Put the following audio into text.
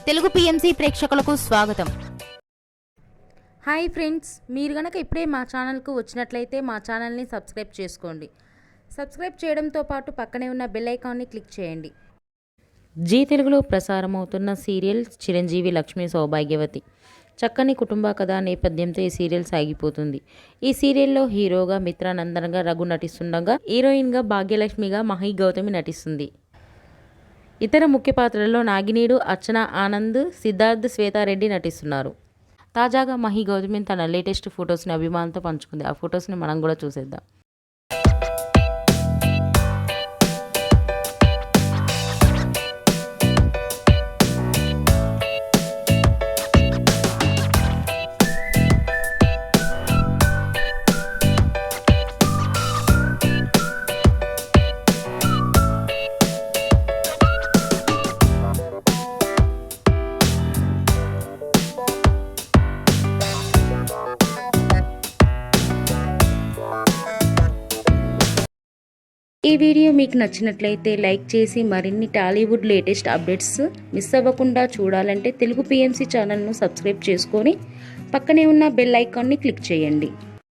Telugu PMC ప్రేక్షకులకు స్వాగతం. Hi friends, మీరు గనక ఇప్పుడే మా ఛానల్కు వచ్చినట్లయితే మా ఛానల్ని సబ్స్క్రైబ్ చేసుకోండి. సబ్స్క్రైబ్ చేయడంతో పాటు పక్కనే ఉన్న బెల్ ఐకాన్ని క్లిక్ చేయండి. జీ తెలుగులో ప్రసారమవుతున్న సీరియల్ చిరంజీవి లక్ష్మీ సౌభాగ్యవతి. చక్కని కుటుంబ కథా నేపథ్యంతో ఈ సీరియల్ సాగిపోతుంది. ఈ సీరియల్లో హీరోగా మిత్రానందనగా రఘు నటిస్తుండగా, హీరోయిన్గా భాగ్యలక్ష్మిగా మహి గౌతమి నటిస్తుంది. ఇతర ముఖ్య పాత్రల్లో నాగినీడు, అర్చన ఆనంద్, సిద్ధార్థ్, శ్వేతారెడ్డి నటిస్తున్నారు. తాజాగా మహి గౌతమి తన లేటెస్ట్ ఫొటోస్ని అభిమానులతో పంచుకుంది. ఆ ఫొటోస్ని మనం కూడా చూసేద్దాం. ఈ వీడియో మీకు నచ్చినట్లయితే లైక్ చేసి మరిన్ని టాలీవుడ్ లేటెస్ట్ అప్డేట్స్ మిస్ అవ్వకుండా చూడాలంటే తెలుగు పిఎంసి ఛానల్ను సబ్స్క్రైబ్ చేసుకొని పక్కనే ఉన్న బెల్ ఐకాన్ని క్లిక్ చేయండి.